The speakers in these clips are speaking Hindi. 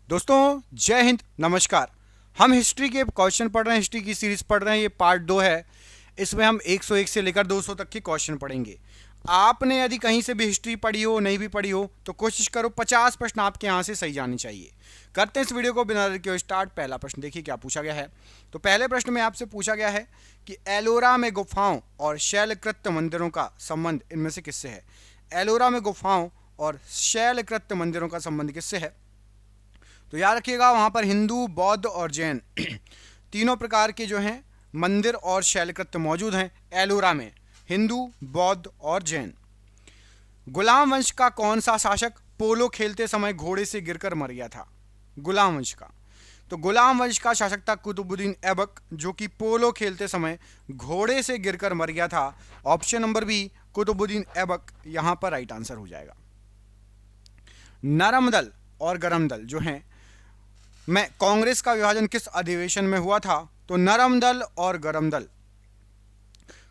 दोस्तों जय हिंद, नमस्कार। हम हिस्ट्री के क्वेश्चन पढ़ रहे हैं, हिस्ट्री की सीरीज पढ़ रहे हैं। ये पार्ट 2 है। इसमें हम 101 से लेकर 200 तक के क्वेश्चन पढ़ेंगे। आपने यदि कहीं से भी हिस्ट्री पढ़ी हो, नहीं भी पढ़ी हो, तो कोशिश करो 50 प्रश्न आपके यहाँ से सही जाने चाहिए। करते हैं इस वीडियो को बिना देर के स्टार्ट। पहला प्रश्न देखिए क्या पूछा गया है। तो पहले प्रश्न में आपसे पूछा गया है कि एलोरा में गुफाओं और शैलकृत मंदिरों का संबंध इनमें से किससे है। एलोरा में गुफाओं और शैलकृत मंदिरों का संबंध किससे है। तो याद रखिएगा, वहां पर हिंदू, बौद्ध और जैन तीनों प्रकार के जो हैं मंदिर और शैलकृत मौजूद हैं एलोरा में। हिंदू, बौद्ध और जैन। गुलाम वंश का कौन सा शासक पोलो खेलते समय घोड़े से गिरकर मर गया था। गुलाम वंश का, तो गुलाम वंश का शासक था कुतुबुद्दीन ऐबक, जो कि पोलो खेलते समय घोड़े से गिरकर मर गया था। Option number B, Qutubuddin Aibak, यहां पर राइट आंसर हो जाएगा। नरम दल और गरम दल जो हैं में कांग्रेस का विभाजन किस अधिवेशन में हुआ था। तो नरम दल और गरम दल,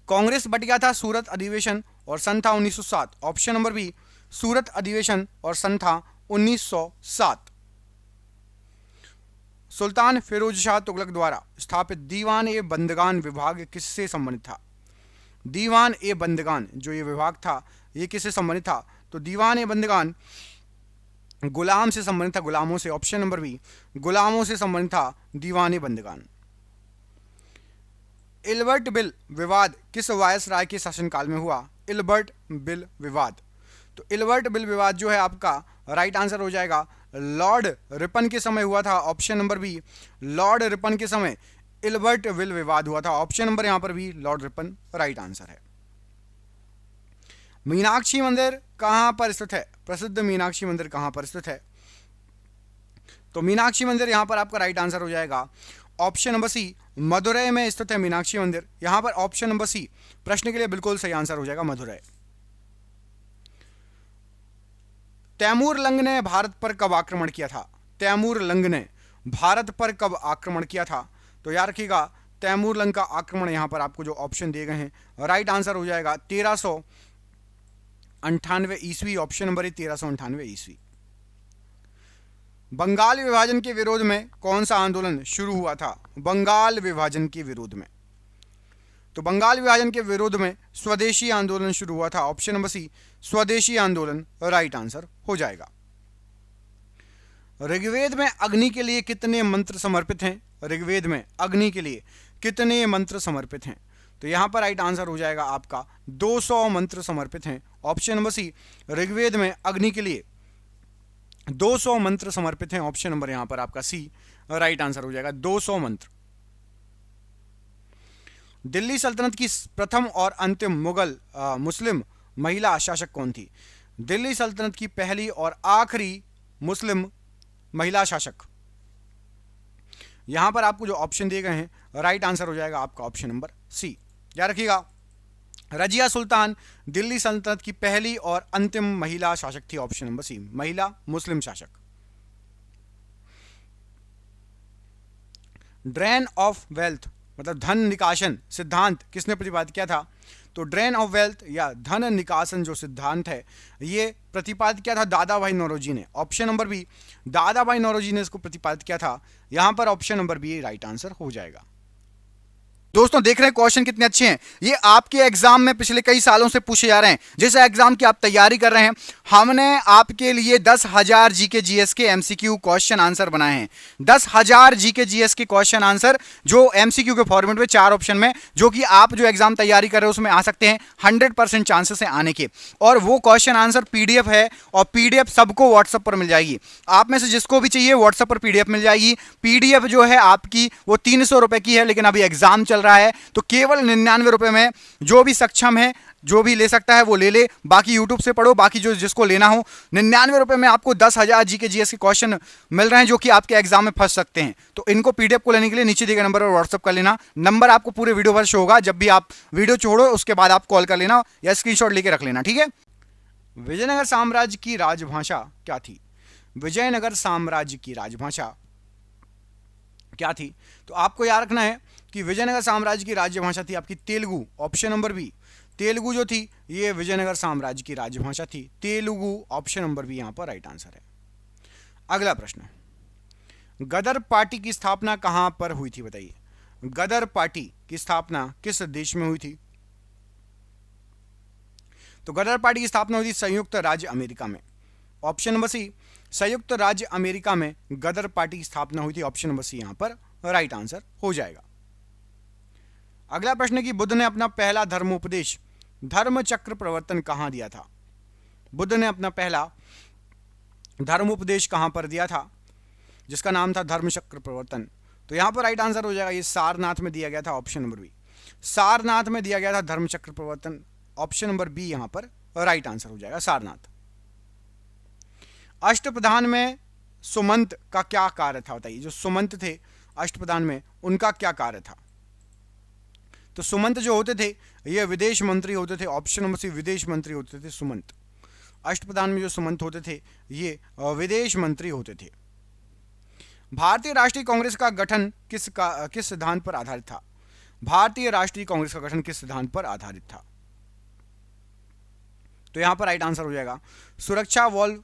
कांग्रेस बट गया था सूरत अधिवेशन और सन था 1907। ऑप्शन नंबर बी, सूरत अधिवेशन और सन था 1907। सुल्तान फिरोज शाह तुगलक द्वारा स्थापित दीवान ए बंदगान विभाग किससे संबंधित था। दीवान ए बंदगान जो ये विभाग था, ये किससे संबंधित था। तो दीवान ए बंदगान गुलाम से संबंधित था, गुलामों से। ऑप्शन नंबर बी, गुलामों से संबंधित था दीवान बंदगान। इल्बर्ट बिल विवाद किस वायसराय के शासनकाल में हुआ। इल्बर्ट बिल विवाद, तो इल्बर्ट बिल विवाद जो है आपका राइट आंसर हो जाएगा लॉर्ड रिपन के समय हुआ था। Option number B, Lord Ripon के समय इल्बर्ट बिल विवाद हुआ था। ऑप्शन नंबर यहां पर भी लॉर्ड रिपन राइट आंसर है। मीनाक्षी मंदिर कहां पर स्थित है। प्रसिद्ध मीनाक्षी मंदिर कहां पर स्थित है। तो मीनाक्षी मंदिर यहां पर आपका राइट आंसर हो जाएगा ऑप्शन नंबर सी, मदुरै में स्थित है मीनाक्षी मंदिर। यहां पर ऑप्शन नंबर सी प्रश्न के लिए बिल्कुल सही आंसर हो जाएगा, मदुरै। तैमूर लंग ने भारत पर कब आक्रमण किया था। तैमूर लंग ने भारत पर कब आक्रमण किया था। तो याद रखिएगा, तैमूर लंग का आक्रमण यहां पर आपको जो ऑप्शन दिए गए हैं राइट आंसर हो जाएगा 1398 ईस्वी। ऑप्शन नंबर 1398 ईस्वी। बंगाल विभाजन के विरोध में कौन सा आंदोलन शुरू हुआ था। बंगाल विभाजन के विरोध में, तो बंगाल विभाजन के विरोध में स्वदेशी आंदोलन शुरू हुआ था। ऑप्शन नंबर सी, स्वदेशी आंदोलन राइट आंसर हो जाएगा। ऋग्वेद में अग्नि के लिए कितने मंत्र समर्पित हैं। ऋग्वेद में अग्नि के लिए कितने मंत्र समर्पित हैं। तो यहां पर राइट आंसर हो जाएगा आपका 200 मंत्र समर्पित हैं। ऑप्शन नंबर सी, ऋग्वेद में अग्नि के लिए 200 मंत्र समर्पित हैं। ऑप्शन नंबर यहां पर आपका सी राइट आंसर हो जाएगा 200 मंत्र। दिल्ली सल्तनत की प्रथम और अंतिम मुगल मुस्लिम महिला शासक कौन थी। दिल्ली सल्तनत की पहली और आखिरी मुस्लिम महिला शासक, यहां पर आपको जो ऑप्शन दिए गए हैं राइट आंसर हो जाएगा आपका ऑप्शन नंबर सी। याद रखिएगा, रजिया सुल्तान दिल्ली सल्तनत की पहली और अंतिम महिला शासक थी। ऑप्शन नंबर सी, महिला मुस्लिम शासक। ड्रेन ऑफ वेल्थ मतलब धन निकासन सिद्धांत किसने प्रतिपादित किया था। तो ड्रेन ऑफ वेल्थ या धन निकासन जो सिद्धांत है, ये प्रतिपादित किया था दादा भाई नौरोजी ने। ऑप्शन नंबर बी, दादा भाई नौरोजी ने इसको प्रतिपादित किया था। यहां पर option number B right answer हो जाएगा। दोस्तों देख रहे हैं क्वेश्चन कितने अच्छे हैं। ये आपके एग्जाम में पिछले कई सालों से पूछे जा रहे हैं। जिस एग्जाम की आप तैयारी कर रहे हैं, हमने आपके लिए 10,000 जीके जीएस के एमसीक्यू क्वेश्चन आंसर बनाए हैं। 10,000 जीके जीएस के क्वेश्चन आंसर जो एमसीक्यू के फॉर्मेट में 4 ऑप्शन में, जो कि आप जो एग्जाम तैयारी कर रहे हो उसमें आ सकते हैं। 100% चांसेस है आने के। और वो क्वेश्चन आंसर पीडीएफ है, और पीडीएफ सबको व्हाट्सएप पर मिल जाएगी। आप में से जिसको भी चाहिए व्हाट्सएप पर पीडीएफ मिल जाएगी। पीडीएफ जो है आपकी वो 300 रुपए की है, लेकिन अभी एग्जाम चल रहा है तो केवल 99 रुपए में जो भी सक्षम है, जो भी ले सकता है वो ले ले। बाकी यूट्यूब से पढ़ो, बाकी जो जिसको लेना हो 99 रुपए में आपको 10,000 जीके जीएस के क्वेश्चन मिल रहे हैं, जो कि आपके एग्जाम में फंस सकते हैं। तो इनको पीडीएफ को लेने के लिए नीचे दिए गए नंबर पर व्हाट्सएप कर लेना। नंबर आपको पूरे वीडियो पर शो होगा। जब भी आप वीडियो छोड़ो उसके बाद आप कॉल कर लेना या स्क्रीनशॉट लेके रख लेना, ठीक है। विजयनगर साम्राज्य की राजभाषा क्या थी। विजयनगर साम्राज्य की राजभाषा क्या थी। तो आपको याद रखना है कि विजयनगर साम्राज्य की राजभाषा थी आपकी Telugu. Option number B, Telugu जो थी ये विजयनगर साम्राज्य की राजभाषा थी, तेलुगु। ऑप्शन नंबर बी यहां पर राइट आंसर है। अगला प्रश्न, गदर पार्टी की स्थापना कहां पर हुई थी, बताइए। गदर पार्टी की स्थापना किस देश में हुई थी? तो गदर पार्टी की स्थापना हुई थी संयुक्त राज्य अमेरिका में। ऑप्शन नंबर सी, संयुक्त राज्य अमेरिका में गदर पार्टी की स्थापना हुई थी। ऑप्शन नंबर सी यहां पर राइट आंसर हो जाएगा। अगला प्रश्न है कि बुद्ध ने अपना पहला धर्मोपदेश धर्म चक्र प्रवर्तन कहां दिया था? बुद्ध ने अपना पहला धर्मोपदेश कहां पर दिया था, जिसका नाम था धर्म चक्र प्रवर्तन? तो यहां पर राइट आंसर हो जाएगा, ये सारनाथ में दिया गया था। ऑप्शन नंबर बी, सारनाथ में दिया गया था धर्म चक्र प्रवर्तन। ऑप्शन नंबर बी यहां पर राइट आंसर हो जाएगा, सारनाथ। अष्टप्रधान में सुमंत का क्या कार्य था, बताइए। जो सुमंत थे अष्टप्रधान में, उनका क्या कार्य था? तो सुमंत जो होते थे ये विदेश मंत्री होते थे। ऑप्शन नंबर सी, विदेश मंत्री होते थे सुमंत। अष्टप्रधान में जो सुमंत होते थे ये विदेश मंत्री होते थे। भारतीय राष्ट्रीय कांग्रेस का गठन किस सिद्धांत पर आधारित था? भारतीय राष्ट्रीय कांग्रेस का गठन किस सिद्धांत पर आधारित था? तो यहां पर राइट आंसर हो जाएगा सुरक्षा वॉल्व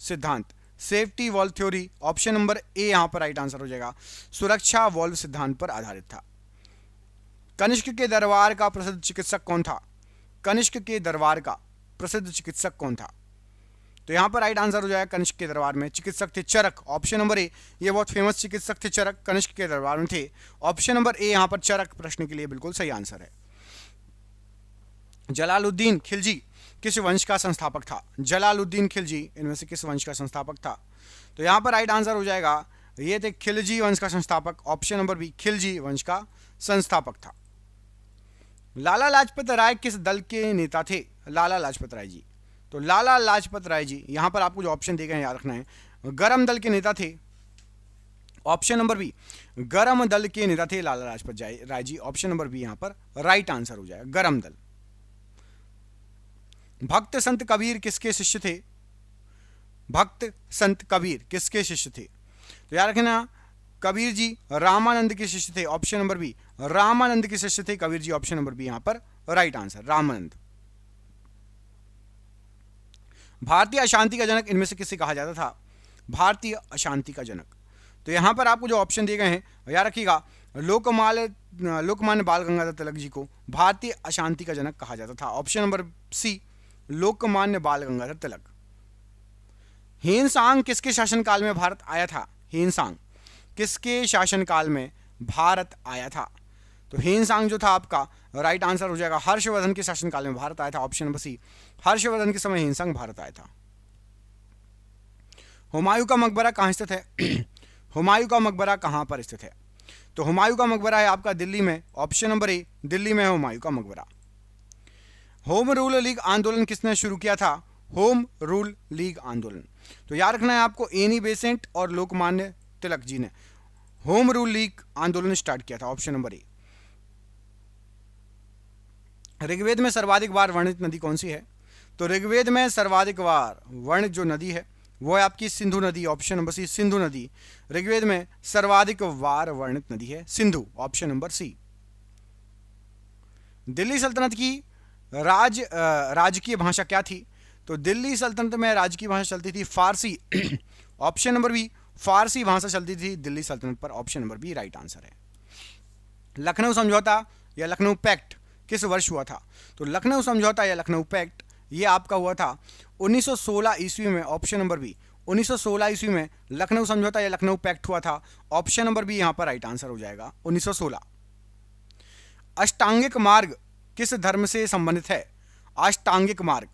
सिद्धांत, safety valve theory. Option number ए यहां पर राइट आंसर हो जाएगा, सुरक्षा वॉल्व सिद्धांत पर आधारित था। कनिष्क के दरबार का प्रसिद्ध चिकित्सक कौन था? कनिष्क के दरबार का प्रसिद्ध चिकित्सक कौन था? तो यहां पर राइट आंसर हो जाएगा, कनिष्क के दरबार में चिकित्सक थे चरक। ऑप्शन नंबर ए, ये बहुत फेमस चिकित्सक थे चरक, कनिष्क के दरबार में थे। ऑप्शन नंबर ए यहां पर चरक प्रश्न के लिए बिल्कुल सही आंसर है। जलालुद्दीन खिलजी किस वंश का संस्थापक था? जलालुद्दीन खिलजी इनमें से किस वंश का संस्थापक था? तो यहां पर राइट आंसर हो जाएगा, ये थे खिलजी वंश का संस्थापक। ऑप्शन नंबर बी, खिलजी वंश का संस्थापक था। लाला लाजपत राय किस दल के नेता थे? लाला लाजपत राय जी, तो लाला लाजपत राय जी, यहां पर आपको जो ऑप्शन दिए गए हैं याद रखना है, गरम दल के नेता थे। ऑप्शन नंबर बी, गरम दल के नेता थे Lala Lajpat Rai ji. Option number B यहां पर राइट आंसर हो जाएगा, गरम दल। भक्त संत कबीर किसके शिष्य थे? भक्त संत कबीर किसके शिष्य थे? तो याद रखना, कबीर जी रामानंद के शिष्य थे। ऑप्शन नंबर बी, रामानंद के शिष्य थे Kabir ji. Option number B यहां पर राइट आंसर, रामानंद। भारतीय अशांति का जनक इनमें से किसे कहा जाता था? भारतीय अशांति का जनक, तो यहां पर आपको जो ऑप्शन दिए गए हैं याद रखिएगा, लोकमान्य बाल गंगाधर तिलक जी को भारतीय अशांति का जनक कहा जाता था। ऑप्शन नंबर सी, लोकमान्य बाल गंगाधर तिलक। हेनसांग किसके शासनकाल में भारत आया था? हेनसांग किसके शासनकाल में भारत आया था? तो हेनसांग जो था आपका राइट आंसर हो जाएगा, हर्षवर्धन के शासनकाल में भारत आया था। ऑप्शन नंबर सी, हर्षवर्धन के समय हेनसांग भारत आया था। हुमायूं का मकबरा कहां स्थित है? हुमायूं का मकबरा कहां पर स्थित है? तो हुमायूं का मकबरा है आपका दिल्ली में। ऑप्शन नंबर ए, दिल्ली में है हुमायूं का मकबरा। होम रूल लीग आंदोलन किसने शुरू किया था? होम रूल लीग आंदोलन, तो याद रखना है आपको, एनी बेसेंट और लोकमान्य तिलक जी ने होम रूल लीग आंदोलन स्टार्ट किया था। ऑप्शन नंबर ए। ऋग्वेद में सर्वाधिक बार वर्णित नदी कौन सी है? तो ऋग्वेद में सर्वाधिक बार वर्णित जो नदी है वो है आपकी सिंधु नदी। ऑप्शन नंबर सी, सिंधु नदी ऋग्वेद में सर्वाधिक बार वर्णित नदी है, Sindhu. Option number C. Delhi सल्तनत की राजकीय भाषा क्या थी? तो दिल्ली सल्तनत में राजकीय भाषा चलती थी Farsi. Option number B, Farsi भाषा चलती थी दिल्ली सल्तनत पर। Option number B right answer है। लखनऊ समझौता या लखनऊ पैक्ट किस वर्ष हुआ था? तो लखनऊ समझौता या लखनऊ पैक्ट ये आपका हुआ था 1916 ईस्वी में। ऑप्शन नंबर बी, 1916 ईस्वी में लखनऊ समझौता या लखनऊ पैक्ट हुआ था। ऑप्शन नंबर बी यहां पर राइट आंसर हो जाएगा, 1916। अष्टांगिक मार्ग किस धर्म से संबंधित है? अष्टांगिक मार्ग,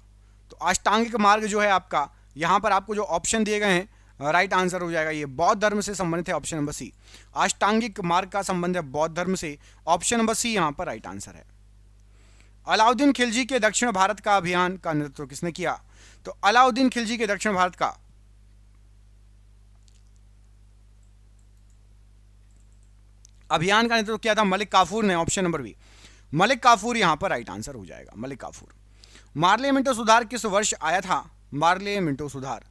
तो अष्टांगिक मार्ग जो है आपका, यहां पर आपको जो ऑप्शन दिए गए हैं राइट आंसर हो जाएगा, ये बौद्ध धर्म से संबंधित है। ऑप्शन नंबर सी, अष्टांगिक मार्ग का संबंध है बौद्ध धर्म से। ऑप्शन नंबर सी यहां पर राइट आंसर है। अलाउद्दीन खिलजी के दक्षिण भारत का अभियान का नेतृत्व किसने किया? तो अलाउद्दीन खिलजी के दक्षिण भारत का अभियान का नेतृत्व किया था मलिक काफूर ने। Option number B, Malik Kafur यहां पर राइट आंसर हो जाएगा, मलिक काफूर। मार्ले मिंटो सुधार किस वर्ष आया था? मार्ले मिंटो सुधार,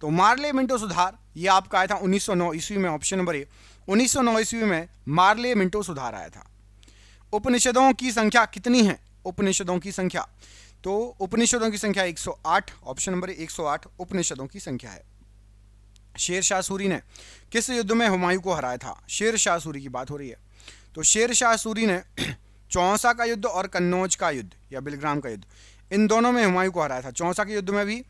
तो मार्ले मिंटो सुधार ये आपका आया था 1909 ईस्वी में। ऑप्शन नंबर ए, 1909 ईस्वी में मार्ले मिंटो सुधार आया था। उपनिषदों की संख्या कितनी है? उपनिषदों की संख्या, तो उपनिषदों की संख्या 108। ऑप्शन नंबर 108 उपनिषदों की संख्या है। शेरशाह सूरी ने किस युद्ध में हुमायूं को हराया था? शेरशाह सूरी की बात हो रही है। तो शेरशाह सूरी ने चौसा का युद्ध और कन्नौज का युद्ध या बिलग्राम का युद्ध, इन दोनों में हुमायूं को हराया था, चौसा के युद्ध में भी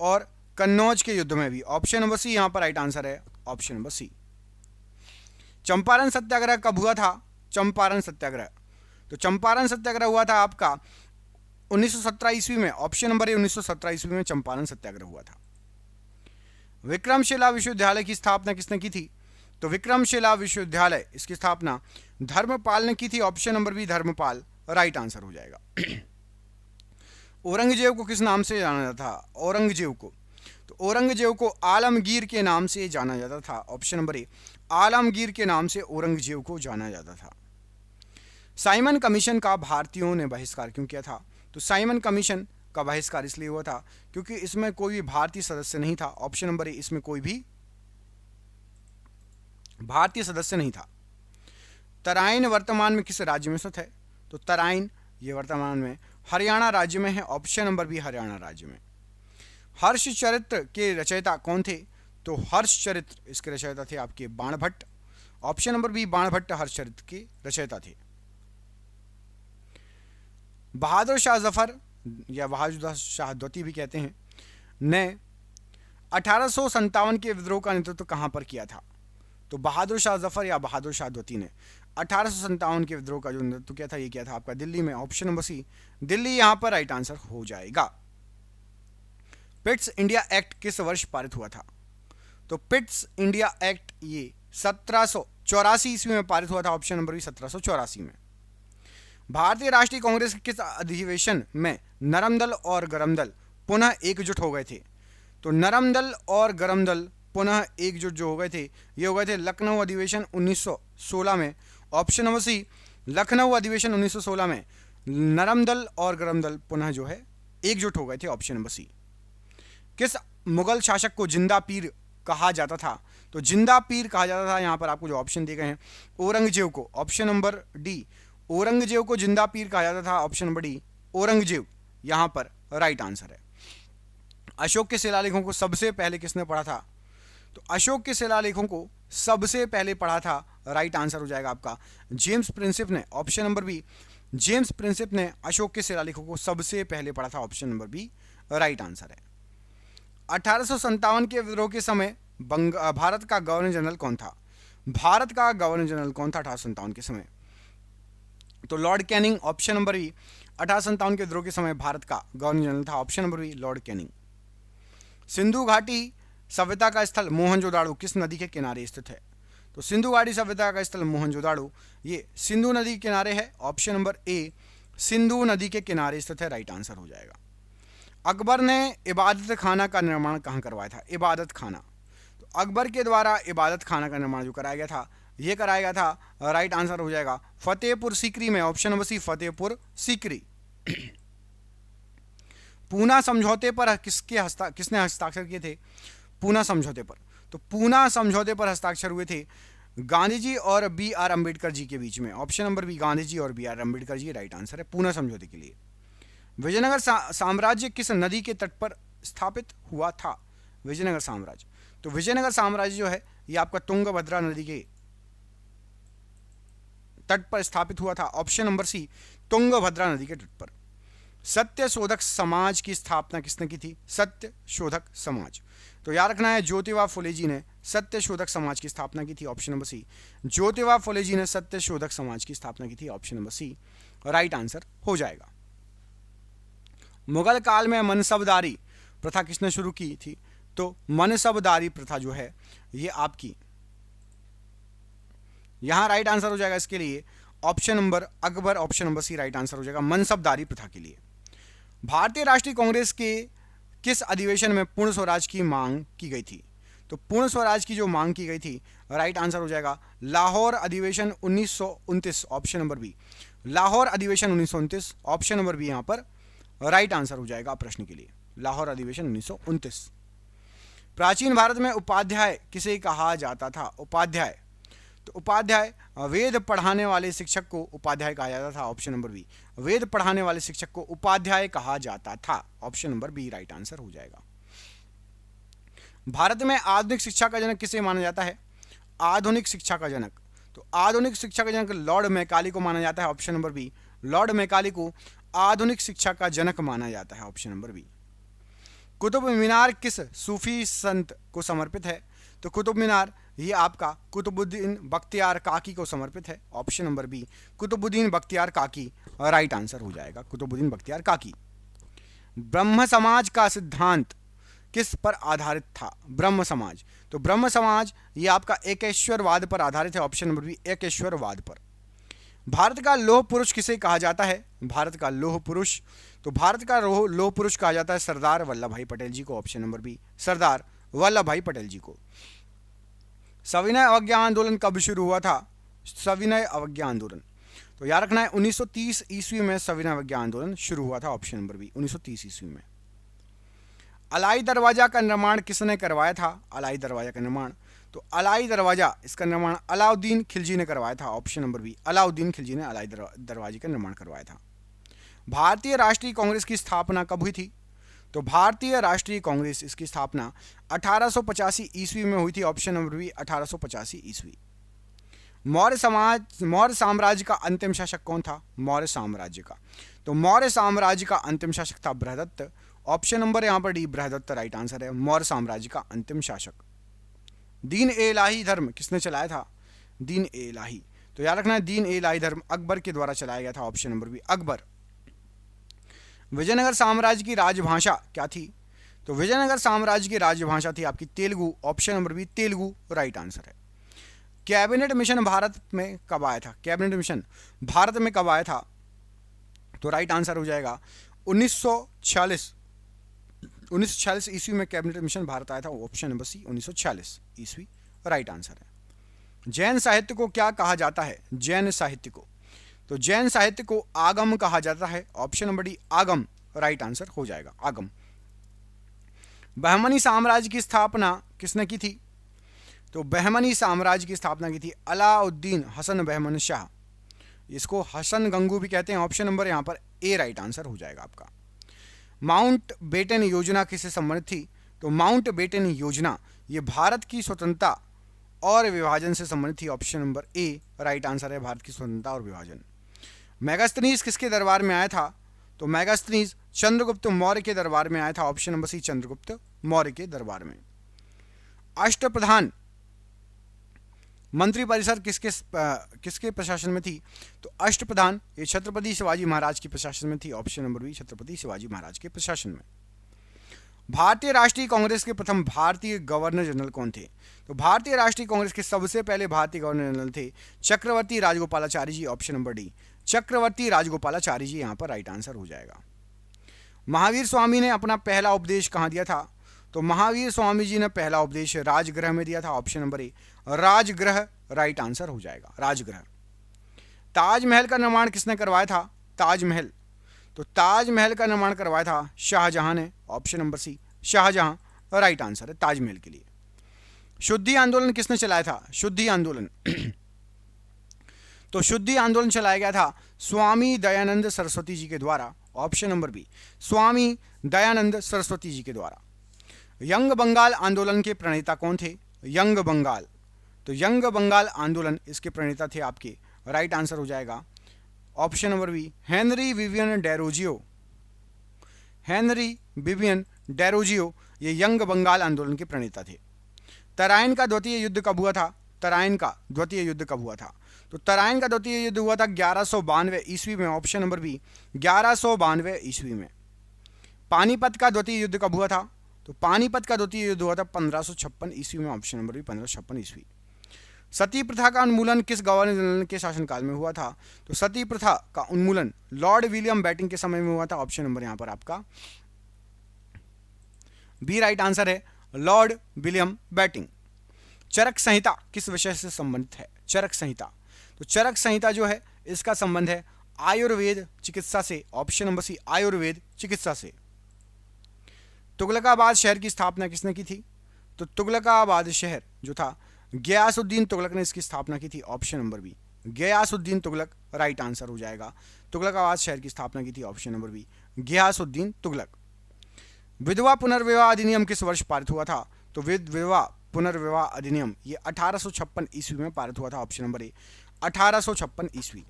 और कन्नौज के युद्ध में भी। ऑप्शन नंबर सी यहां पर राइट आंसर है, ऑप्शन नंबर सी। चंपारण सत्याग्रह कब हुआ था? चंपारण सत्याग्रह, तो चंपारण सत्याग्रह हुआ था आपका 1917 ईस्वी में। ऑप्शन नंबर ए 1917 ईस्वी में चंपारण सत्याग्रह हुआ था। विक्रमशिला विश्वविद्यालय की स्थापना किसने की थी? तो विक्रमशिला विश्वविद्यालय, इसकी स्थापना धर्मपाल ने की थी। Option number B Dharmapal right answer हो जाएगा। औरंगजेब को किस नाम से जाना जाता था? औरंगजेब को, तो औरंगजेब को आलमगीर के नाम से जाना जाता था। ऑप्शन नंबर ए आलमगीर के नाम से औरंगजेब को जाना जाता था। साइमन कमीशन का भारतीयों ने बहिष्कार क्यों किया था? तो साइमन कमीशन का बहिष्कार इसलिए हुआ था क्योंकि इसमें कोई भी भारतीय सदस्य नहीं था। ऑप्शन नंबर ए इसमें कोई भी भारतीय सदस्य नहीं था। तराइन वर्तमान में किस राज्य में स्थित है? तो तराइन ये वर्तमान में हरियाणा राज्य में है। ऑप्शन नंबर बी हरियाणा राज्य में। हर्षचरित्र के रचयिता कौन थे? तो हर्षचरित्र इसके रचयिता थे आपके Banabhatta. Option number B Banabhatta Harshacharita के रचयिता थे। बहादुर शाह जफर या बहादुर शाह द्वितीय भी कहते हैं, ने 1857 के विद्रोह का नेतृत्व कहां पर किया था? तो बहादुर शाह जफर या बहादुर शाह द्वितीय ने 1857 के विद्रोह का जो नेतृत्व किया था, ये किया था आपका दिल्ली में। ऑप्शन नंबर सी दिल्ली यहां पर राइट आंसर हो जाएगा। पिट्स इंडिया एक्ट किस वर्ष पारित हुआ था? तो पिट्स इंडिया एक्ट ये 1784 ईस्वी में पारित हुआ था। ऑप्शन नंबर बी 1784 में। भारतीय राष्ट्रीय कांग्रेस के किस अधिवेशन में नरम दल और गरम दल पुनः एकजुट हो गए थे? तो नरम दल और गरम दल पुनः एकजुट जो हो गए थे, ये हो गए थे लखनऊ अधिवेशन 1916 में। ऑप्शन नंबर सी लखनऊ अधिवेशन 1916 में नरम दल और गरम दल पुनः जो है एकजुट हो गए थे। Option number C. किस मुगल शासक को जिंदा पीर कहा जाता था? तो जिंदा पीर कहा जाता था, यहां पर आपको जो ऑप्शन दिए गए हैं, औरंगजेब को। ऑप्शन नंबर डी औरंगजेब को जिंदा पीर कहा जाता था। ऑप्शन नंबर डी औरंगजेब यहां पर राइट आंसर है। अशोक के शिलालेखों को सबसे पहले किसने पढ़ा था? तो अशोक के शिलालेखों को सबसे पहले पढ़ा था, राइट आंसर हो जाएगा आपका जेम्स प्रिंसिप ने। Option number B James Prinsep ने अशोक के शिलालेखों को सबसे पहले पढ़ा था। Option number B right answer है। 1857 के विद्रोह के समय भारत का गवर्नर जनरल कौन था? भारत का गवर्नर जनरल कौन था 1857 के समय? तो Lord Canning. Option number B 1857 के विद्रोह के समय भारत का गवर्नर जनरल था। Option number B Lord Canning. Sindhu घाटी सभ्यता का स्थल मोहनजोदाड़ो किस नदी के किनारे स्थित है? तो सिंधु घाटी सभ्यता का स्थल मोहनजोदाड़ो ये सिंधु नदी के किनारे है। ऑप्शन नंबर ए सिंधु नदी के किनारे स्थित है, राइट आंसर हो जाएगा। अकबर ने इबादत खाना का निर्माण कहाँ करवाया था? इबादत खाना, तो अकबर के द्वारा इबादत खाना का निर्माण जो कराया गया था, ये कराया गया था, राइट आंसर हो जाएगा फतेहपुर सीकरी में। Option number C Fatehpur Sikri. Poona समझौते पर किसने हस्ताक्षर किए थे? पूना समझौते पर, तो पूना समझौते पर हस्ताक्षर हुए थे गांधी जी और बी आर अम्बेडकर जी के बीच में। Option number B Gandhi ji और B R Ambedkar ji right answer है पूना समझौते के लिए। विजयनगर साम्राज्य किस नदी के तट पर स्थापित हुआ था? विजयनगर साम्राज्य, तो विजयनगर साम्राज्य जो है ये आपका तुंगभद्रा नदी के तट पर स्थापित हुआ था। ऑप्शन नंबर सी तुंगभद्रा नदी के तट पर। सत्य शोधक समाज की स्थापना किसने की थी? सत्य शोधक समाज, तो याद रखना है ज्योतिबा फुले जी ने सत्य शोधक समाज की स्थापना की थी। Option number C Jyotiba Phule ji ने सत्य शोधक समाज की स्थापना की थी। Option number C right answer हो जाएगा। मुगल काल में मनसबदारी प्रथा किसने शुरू की थी? तो मनसबदारी प्रथा जो है ये आपकी, यहां राइट आंसर हो जाएगा इसके लिए option number Akbar. Option number C right answer हो जाएगा मनसबदारी प्रथा के लिए। भारतीय राष्ट्रीय कांग्रेस के किस अधिवेशन में पूर्ण स्वराज की मांग की गई थी? तो पूर्ण स्वराज की जो मांग की गई थी, राइट आंसर हो जाएगा लाहौर अधिवेशन 1929। ऑप्शन नंबर बी लाहौर अधिवेशन 1929। ऑप्शन नंबर बी यहां पर राइट आंसर हो जाएगा प्रश्न के लिए, लाहौर अधिवेशन 1929। प्राचीन भारत में उपाध्याय किसे कहा जाता था? उपाध्याय, तो उपाध्याय वेद पढ़ाने वाले शिक्षक को उपाध्याय कहा जाता था। ऑप्शन नंबर बी वेद पढ़ाने वाले शिक्षक को उपाध्याय कहा जाता था। Option number B right answer हो जाएगा। भारत में आधुनिक शिक्षा का जनक किसे माना जाता है? आधुनिक शिक्षा का जनक, तो आधुनिक शिक्षा का जनक लॉर्ड मैकाले को माना जाता है। Option number B, Lord Macaulay को आधुनिक शिक्षा का जनक माना जाता है। Option number B. Qutub Minar किस सूफी संत को समर्पित है? तो कुतुब मीनार ये आपका कुतुबुद्दीन बख्तियार काकी को समर्पित है। Option number B, Qutbuddin Bakhtiyar Kaki right answer हो जाएगा, कुतुबुद्दीन बख्तियार काकी। ब्रह्म समाज का सिद्धांत किस पर आधारित था? ब्रह्म समाज, तो ब्रह्म समाज ये आपका एकेश्वरवाद पर आधारित है। ऑप्शन नंबर बी, एकेश्वरवाद पर। भारत का लौह पुरुष किसे कहा जाता है? भारत का लौह पुरुष, तो भारत का लौह पुरुष कहा जाता है सरदार वल्लभ भाई पटेल जी को। Option number B, Sardar Vallabh भाई पटेल जी को। सविनय अवज्ञा आंदोलन कब शुरू हुआ था? सविनय अवज्ञा आंदोलन, तो याद रखना है 1930 ईस्वी में सविनय अवज्ञा आंदोलन शुरू हुआ था। ऑप्शन नंबर बी, 1930 ईस्वी में। अलाई दरवाजा का निर्माण किसने करवाया था? अलाई दरवाजा का निर्माण, तो अलाई दरवाजा इसका निर्माण अलाउद्दीन खिलजी ने करवाया था। Option number B, Alauddin Khilji ने अलाई दरवाजे का निर्माण करवाया था। भारतीय राष्ट्रीय कांग्रेस की स्थापना कब हुई थी? तो भारतीय राष्ट्रीय कांग्रेस इसकी स्थापना 1885 ईस्वी में हुई थी। ऑप्शन नंबर बी, 1885 ईस्वी। मौर्य साम्राज्य का अंतिम शासक कौन था? मौर्य साम्राज्य का, तो मौर्य साम्राज्य का अंतिम शासक था बृहदत्त। ऑप्शन नंबर यहां पर डी, बृहदत्त राइट आंसर है, मौर्य साम्राज्य का अंतिम शासक। दीन ए इलाही धर्म किसने चलाया था? दीन ए इलाही, तो याद रखना है दीन ए इलाही धर्म अकबर के द्वारा चलाया गया था। Option number B, Akbar. Vijayanagara साम्राज्य की राजभाषा क्या थी? तो विजयनगर साम्राज्य की राजभाषा थी आपकी Telugu. Option number B, Telugu right answer है। कैबिनेट मिशन भारत में कब आया था? कैबिनेट मिशन भारत में कब आया था? तो राइट आंसर हो जाएगा 1946 ईस्वी में कैबिनेट मिशन भारत आया था। ऑप्शन नंबर सी, 1946 ईस्वी राइट आंसर है। जैन साहित्य को क्या कहा जाता है? जैन साहित्य को, तो जैन साहित्य को आगम कहा जाता है। ऑप्शन नंबर डी, आगम राइट आंसर हो जाएगा, आगम। बहमनी साम्राज्य की स्थापना किसने की थी? तो बहमनी साम्राज्य की स्थापना की थी अलाउद्दीन हसन बहमन शाह, इसको हसन गंगू भी कहते हैं। ऑप्शन नंबर यहां पर ए राइट आंसर हो जाएगा आपका। माउंट बेटन योजना किससे संबंधित थी? तो माउंट बेटन योजना ये भारत की स्वतंत्रता और विभाजन से संबंधित थी। ऑप्शन नंबर ए राइट आंसर है, भारत की स्वतंत्रता और विभाजन। मेगास्थनीज किसके दरबार में आया था? तो मेगास्थनीज चंद्रगुप्त मौर्य के दरबार में आया था। Option number C, Chandragupta Maurya के दरबार में। अष्टप्रधान मंत्रिपरिषद किसके प्रशासन में थी? तो अष्टप्रधान ये छत्रपति शिवाजी महाराज के प्रशासन में थी। Option number B, Chhatrapati Shivaji Maharaj के प्रशासन में। भारतीय राष्ट्रीय कांग्रेस के प्रथम भारतीय गवर्नर जनरल कौन थे? तो भारतीय राष्ट्रीय कांग्रेस के सबसे पहले भारतीय गवर्नर जनरल थे चक्रवर्ती राजगोपालाचारी जी। ऑप्शन नंबर डी, चक्रवर्ती राजगोपालाचारी जी यहां पर राइट आंसर हो जाएगा। महावीर स्वामी ने अपना पहला उपदेश कहां दिया था? तो महावीर स्वामी जी ने पहला उपदेश राजगृह में दिया था। Option number A, Rajgriha right answer हो जाएगा, राजगृह। ताजमहल का निर्माण किसने करवाया था? ताजमहल, तो ताजमहल का निर्माण करवाया था शाहजहां ने। Option number C, Shahjahan right answer है ताजमहल के लिए। शुद्धि आंदोलन किसने चलाया था? शुद्धि आंदोलन तो शुद्धि आंदोलन चलाया गया था स्वामी दयानंद सरस्वती जी के द्वारा। Option number B, Swami Dayanand Saraswati ji के द्वारा। यंग बंगाल आंदोलन के प्रणेता कौन थे? यंग बंगाल, तो यंग बंगाल आंदोलन इसके प्रणेता थे आपके, राइट आंसर हो जाएगा option number B, Henry Vivian Derozio. Henry Vivian Derozio ये यंग बंगाल आंदोलन के प्रणेता थे। तराइन का द्वितीय युद्ध कब हुआ था? तराइन का द्वितीय युद्ध कब हुआ था? तो तराइन का द्वितीय युद्ध हुआ था 1192 ईस्वी में। ऑप्शन नंबर बी, 1192 ईस्वी में। पानीपत का द्वितीय युद्ध कब हुआ था? तो पानीपत का द्वितीय युद्ध हुआ था 1556 ईस्वी में। ऑप्शन नंबर बी, 1556 ईस्वी। सती प्रथा का उन्मूलन किस गवर्नर जनरल के शासनकाल में हुआ था? तो सती प्रथा का उन्मूलन लॉर्ड विलियम बेटिंग के समय में हुआ था। ऑप्शन नंबर यहां पर आपका बी राइट आंसर है, लॉर्ड विलियम बेटिंग। चरक संहिता किस विषय से संबंधित है? चरक संहिता, तो चरक संहिता जो है इसका संबंध है आयुर्वेद चिकित्सा से। ऑप्शन नंबर सी, आयुर्वेद चिकित्सा से। तुगलकाबाद शहर की स्थापना किसने की थी? तो तुगलकाबाद शहर जो था गयासुद्दीन तुगलक ने इसकी स्थापना की थी। Option number B, Ghiyasuddin Tughlaq right answer हो जाएगा। तुगलकाबाद शहर की स्थापना की थी। Option number B, Ghiyasuddin Tughlaq. विधवा पुनर्विवाह अधिनियम किस वर्ष पारित हुआ था? तो विधवा पुनर्विवाह अधिनियम ये 1856 ईस्वी में पारित हुआ था। ऑप्शन नंबर ए 1856 ईस्वी।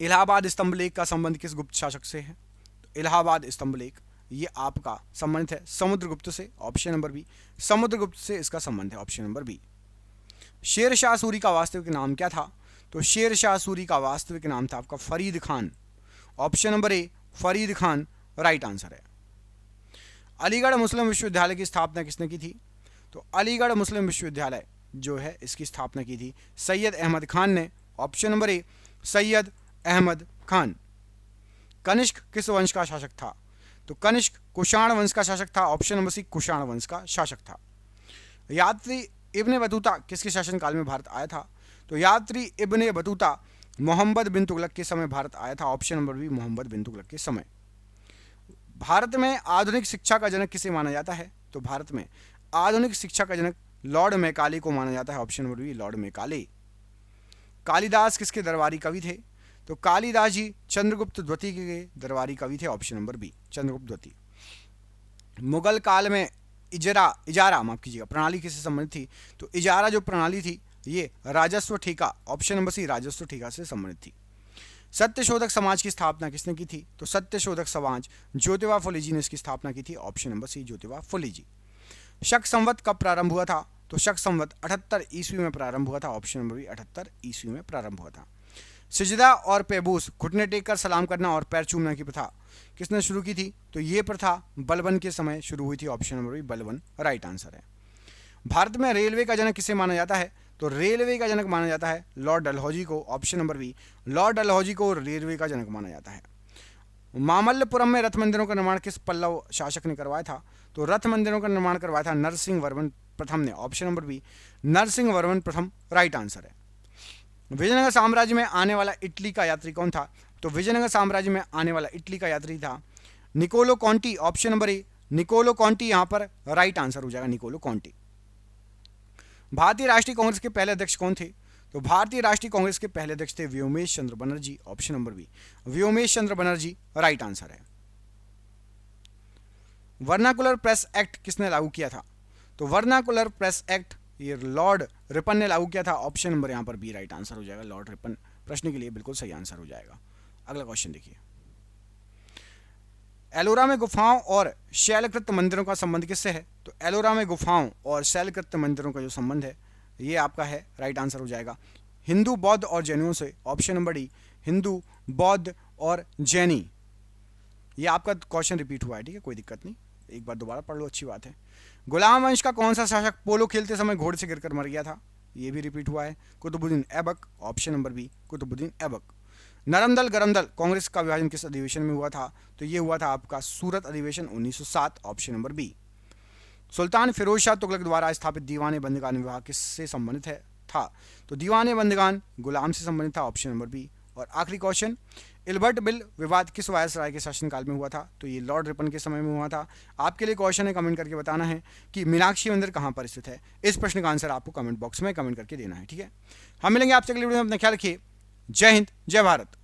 इलाहाबाद स्तंभ लेख का संबंध किस गुप्त शासक से है? तो इलाहाबाद स्तंभ लेख ये आपका संबंध है समुद्रगुप्त से। ऑप्शन नंबर बी समुद्रगुप्त से इसका संबंध है। Option number B. Sher Shah Suri का वास्तविक नाम क्या था? तो शेर शाह सूरी का वास्तविक नाम था आपका फरीद खान। ऑप्शन नंबर ए फरीद खान राइट आंसर है। अलीगढ़ मुस्लिम विश्वविद्यालय की स्थापना किसने की थी? तो अलीगढ़ मुस्लिम विश्वविद्यालय जो है इसकी स्थापना की थी सैयद अहमद खान ने। Option number A Syed Ahmad Khan. Kanishka किस वंश का शासक था? तो कनिष्क कुषाण वंश का शासक था। ऑप्शन नंबर सी कुषाण वंश का शासक था। यात्री इब्ने बतूता किसके शासनकाल में भारत आया था? तो यात्री इब्ने बतूता मोहम्मद बिन तुगलक के समय भारत आया था। ऑप्शन नंबर बी मोहम्मद बिन तुगलक के समय। भारत में आधुनिक शिक्षा का जनक किसे माना जाता है? तो भारत में आधुनिक शिक्षा का जनक लॉर्ड मैकाले को माना जाता है। Option number B Lord Macaulay. Kalidas किसके दरबारी कवि थे? तो कालिदास जी चंद्रगुप्त द्वितीय के दरबारी कवि थे। ऑप्शन नंबर बी चंद्रगुप्त द्वितीय। मुगल काल में इजारा माफ कीजिएगा प्रणाली किससे संबंधित थी? तो इजारा जो प्रणाली थी ये राजस्व ठेका। ऑप्शन नंबर सी राजस्व ठेका से संबंधित थी। सत्यशोधक समाज की स्थापना किसने की थी? तो सत्यशोधक समाज ज्योतिबा फुले जी ने इसकी स्थापना की थी। Option number C Jyotiba Phule जी। शक संवत कब प्रारंभ हुआ था? तो शक संवत 78 ईस्वी में प्रारंभ हुआ था। ऑप्शन नंबर बी 78 ईस्वी में प्रारंभ हुआ था। सिजदा और पेबूस घुटने टेक कर सलाम करना और पैर चूमने की प्रथा किसने शुरू की थी? तो ये प्रथा बलबन के समय शुरू हुई थी। Option number B Balban right answer है। भारत में रेलवे का जनक किसे माना जाता है? तो रेलवे का जनक माना जाता है लॉर्ड डलहौजी को। Option number B Lord Dalhousie को रेलवे का जनक माना जाता है। मामल्लपुरम में रथ मंदिरों का निर्माण किस पल्लव शासक ने करवाया था? तो रथ मंदिरों का निर्माण करवाया था नरसिंह वर्मन प्रथम ने। Option number B Narasimha Varman प्रथम राइट आंसर है। विजयनगर साम्राज्य में आने वाला इटली का यात्री कौन था? तो विजयनगर साम्राज्य में आने वाला इटली का यात्री था Niccolo Conti. Option number A Niccolo Conti यहां पर राइट आंसर हो जाएगा निकोलो कॉन्टी। भारतीय राष्ट्रीय कांग्रेस के पहले अध्यक्ष कौन थे? तो भारतीय राष्ट्रीय कांग्रेस के पहले अध्यक्ष थे Womesh Chandra Banerjee. Option number B Womesh Chandra Banerjee right answer है। वर्नाकुलर प्रेस एक्ट किसने लागू किया था? तो वर्नाकुलर प्रेस एक्ट ये लॉर्ड रिपन ने लागू किया था। ऑप्शन नंबर यहां पर बी राइट आंसर हो जाएगा। लॉर्ड रिपन प्रश्न के लिए बिल्कुल सही आंसर हो जाएगा। अगला क्वेश्चन देखिए। एलोरा में गुफाओं और शैलकृत मंदिरों का संबंध किससे है? तो एलोरा में गुफाओं और शैलकृत मंदिरों का जो संबंध है ये आपका है राइट आंसर हो जाएगा हिंदू बौद्ध और जैनियों से। ऑप्शन नंबर डी हिंदू बौद्ध और जैनी। ये आपका क्वेश्चन रिपीट हुआ है, ठीक है, कोई दिक्कत नहीं, एक बार दोबारा पढ़ लो, अच्छी बात है। गुलाम वंश का कौन सा शासक पोलो खेलते समय घोड़े से गिरकर मर गया था? ये भी रिपीट हुआ है Qutbuddin Aibak. Option number B Qutubuddin Aibak. नरम दल गरम दल कांग्रेस का विभाजन किस अधिवेशन में हुआ था? तो ये हुआ था आपका सूरत अधिवेशन 1907। Option number B. Sultan Firoz Shah Tughlaq द्वारा स्थापित दीवाने बंदगान विवाह किससे संबंधित है था? तो दीवाने बंदगान गुलाम से संबंधित था। Option number B. और आखिरी क्वेश्चन, इल्बर्ट बिल विवाद किस वायसराय के शासनकाल में हुआ था? तो ये लॉर्ड रिपन के समय में हुआ था। आपके लिए क्वेश्चन है, कमेंट करके बताना है कि मीनाक्षी मंदिर कहाँ पर स्थित है। इस प्रश्न का आंसर आपको कमेंट बॉक्स में कमेंट करके देना है, ठीक है। हम मिलेंगे आपसे अगली वीडियो में, अपना ख्याल रखिए। जय हिंद, जय भारत।